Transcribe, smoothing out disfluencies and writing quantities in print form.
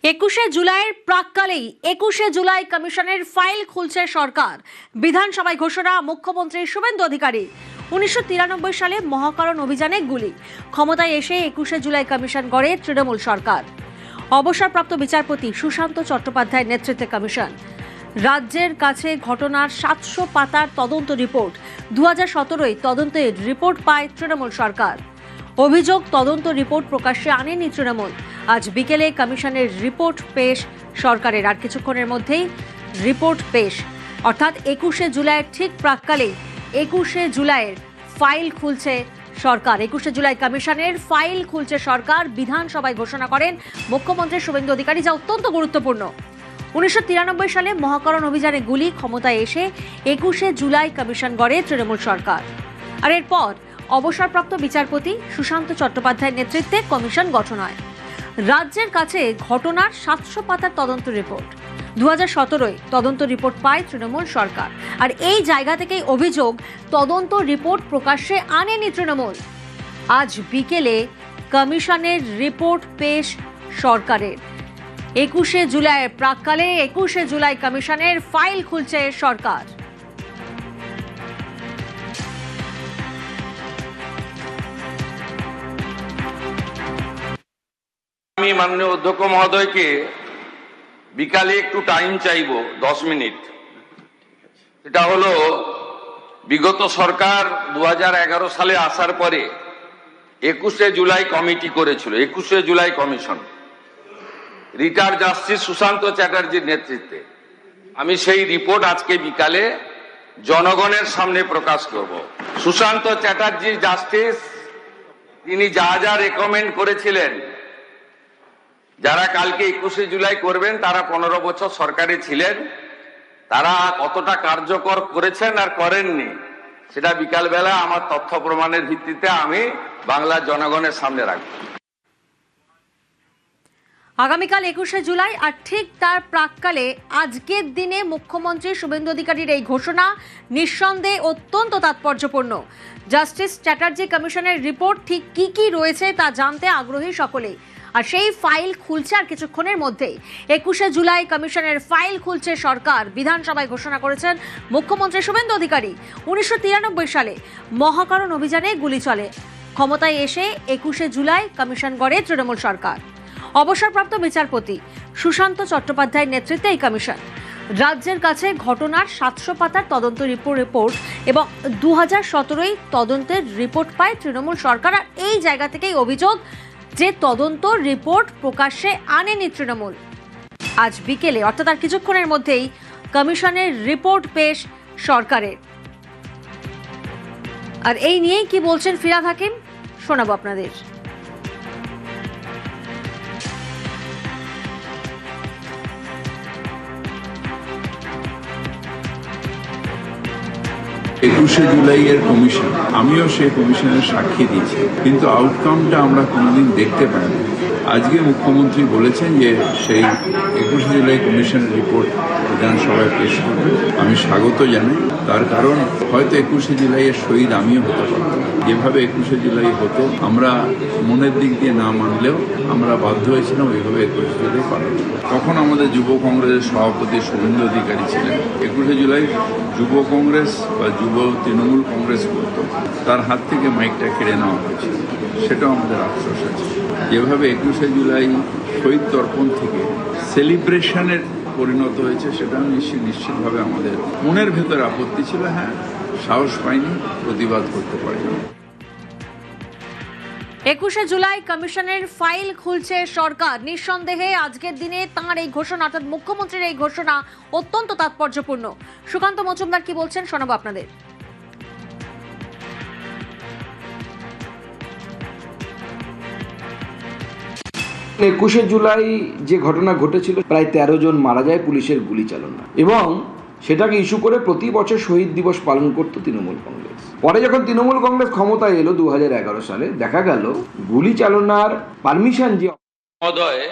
একুশে জুলাইয়ের প্রাক্কালেই 21শে জুলাই কমিশনের ফাইল খুলছে সরকার। বিধানসভায় ঘোষণা মুখ্যমন্ত্রী শুভেন্দু অধিকারী। 1993 সালে মহাকরণ অভিযানে গুলি, ক্ষমতায় এসে 21শে জুলাই কমিশন গড়ে তৃণমূল সরকার। অবসরপ্রাপ্ত বিচারপতি সুশান্ত চট্টোপাধ্যায়ের নেতৃত্বে কমিশন। রাজ্যের কাছে ঘটনার 700 পাতার তদন্ত রিপোর্ট। 2017 তদন্তের রিপোর্ট পায় তৃণমূল সরকার। অভিযোগ, তদন্ত রিপোর্ট প্রকাশ্যে আনেনি তৃণমূল। আজ বিকেলে কমিশনের রিপোর্ট পেশ সরকারের। আর কিছুক্ষণের মধ্যেই রিপোর্ট পেশ, অর্থাৎ 21শে জুলাইয়ের ঠিক প্রাক্কালেই 21শে জুলাইয়ের ফাইল খুলছে সরকার। 21শে জুলাই কমিশনের ফাইল খুলছে সরকার। বিধানসভায় ঘোষণা করেন মুখ্যমন্ত্রী শুভেন্দু অধিকারী, যা অত্যন্ত গুরুত্বপূর্ণ। 1993 সালে মহাকরণ অভিযানে গুলি, ক্ষমতায় এসে 21শে জুলাই কমিশন গড়ে তৃণমূল সরকার। আর এরপর অবসরপ্রাপ্ত বিচারপতি সুশান্ত চট্টোপাধ্যায়ের নেতৃত্বে কমিশন গঠন হয়। রাজ্যের কাছে ঘটনার 700 পাতার তদন্ত রিপোর্ট। 2017 তদন্ত রিপোর্ট পায় তৃণমূল সরকার। আর এই জায়গা থেকেই অভিযোগ, তদন্ত রিপোর্ট প্রকাশ্যে আনেনি তৃণমূল। আজ বিকেলে কমিশনের রিপোর্ট পেশ সরকারের। 21শে জুলাইয়ের প্রাক্কালে 21শে জুলাই কমিশনের ফাইল খুলছে সরকার। আমি মাননীয় অধ্যক্ষ মহোদয়কে বিকালে একটু টাইম চাইবো, 10 মিনিট। এটা হলো, বিগত সরকার 2011 সালে আসার পরে 21শে জুলাই কমিটি করেছিল, 21শে জুলাই কমিশন, রিটায়ার্ড জাস্টিস সুশান্ত চ্যাটার্জির নেতৃত্বে। আমি সেই রিপোর্ট আজকে বিকালে জনগণের সামনে প্রকাশ করব। সুশান্ত চ্যাটার্জি জাস্টিস, তিনি যা যা রেকমেন্ড করেছিলেন, যারা কালকে 21শে জুলাই করবেন তারা 15 বছর সরকারে ছিলেন, তারা কতটা কার্যকর করেছেন আর করেননি, সেটা বিকালবেলা আমার তথ্য প্রমাণের ভিত্তিতে আমি বাংলার জনগণের সামনে রাখব। আগামীকাল 21শে জুলাই, আর ঠিক তার প্রাক্কালে আজকের দিনে মুখ্যমন্ত্রী শুভেন্দু অধিকারীর এই ঘোষণা নিঃসন্দেহে অত্যন্ত তাৎপর্যপূর্ণ। জাস্টিস চ্যাটার্জি কমিশনের রিপোর্ট ঠিক কি কি রয়েছে তা জানতে আগ্রহী সকলেই। আর সেই ফাইল খুলছে আর কিছুক্ষণের মধ্যেই। 21শে জুলাই কমিশনের ফাইল খুলছে সরকার। বিধানসভায় ঘোষণা করেছেন মুখ্যমন্ত্রী শুভেন্দু অধিকারী। 1993 সালে মহাকরণ অভিযানে গুলি চলে, ক্ষমতায় এসে 21শে জুলাই কমিশন গড়ে তৃণমূল সরকার। অবসরপ্রাপ্ত বিচারপতি সুশান্ত চট্টোপাধ্যায়ের নেতৃত্বে এই কমিশন। রাজ্যের কাছে ঘটনার 700 পাতার তদন্ত রিপোর্ট এবং 2017 তদন্তের রিপোর্ট পায় তৃণমূল সরকার। আর এই জায়গা থেকেই অভিযোগ যে তদন্ত রিপোর্ট প্রকাশ্যে আনেনি তৃণমূল। আজ বিকেলে, অর্থাৎ আর কিছুক্ষণের মধ্যেই কমিশনের রিপোর্ট পেশ সরকারের। আর এই নিয়েই কি বলছেন ফিরহাদ হাকিম, শোনাবো আপনাদের। 21শে জুলাইয়ের কমিশন, আমিও সেই কমিশনের সাক্ষী দিয়েছি, কিন্তু আউটকামটা আমরা কোনোদিন দেখতে পাইনি। আজকে মুখ্যমন্ত্রী বলেছেন যে সেই 21শে জুলাই কমিশনের রিপোর্ট বিধানসভায় পেশ করবে। আমি স্বাগত জানাই, তার কারণ হয়তো 21শে জুলাইয়ের শহীদ আমিও হতে পারতাম। যেভাবে 21শে জুলাই হতো, আমরা মনের দিক দিয়ে না মানলেও আমরা বাধ্য হয়েছিলাম ওইভাবে 21শে জুলাই পালন। তখন আমাদের যুব কংগ্রেসের সভাপতি শুভেন্দু অধিকারী ছিলেন। 21শে জুলাই যুব কংগ্রেস বা যুব তৃণমূল কংগ্রেস করত, তার হাত থেকে মাইকটা কেড়ে নেওয়া হয়েছিল। সেটাও আমাদের আফসোস আছে। যেভাবে 21শে জুলাই শহীদ তর্পণ থেকে সেলিব্রেশনের পরিণত হয়েছে, সেটা নিশ্চিতভাবে আমাদের মনের ভেতরে আপত্তি ছিল। হ্যাঁ, সাহস পাইনি, প্রতিবাদ করতে পারিনি। 21শে জুলাই কমিশনের ফাইল খুলছে সরকার। নিঃসন্দেহে আজকের দিনে তাঁর এই ঘোষণা, অর্থাৎ মুখ্যমন্ত্রীর এই ঘোষণা অত্যন্ত তাৎপর্যপূর্ণ। সুকান্ত মজুমদার কি বলছেন, শোনাবো আপনাদের। 21শে জুলাই যে ঘটনা ঘটেছিল, প্রায় 13 জন মারা যায় পুলিশের গুলি চালনা, এবং সেটাকে ইস্যু করে প্রতি বছর শহীদ দিবস পালন করত তৃণমূল কংগ্রেস। পরে যখন তৃণমূল কংগ্রেস ক্ষমতায় এলো 2011 সালে, দেখা গেল গুলি চালনার পারমিশন যে মহোদয়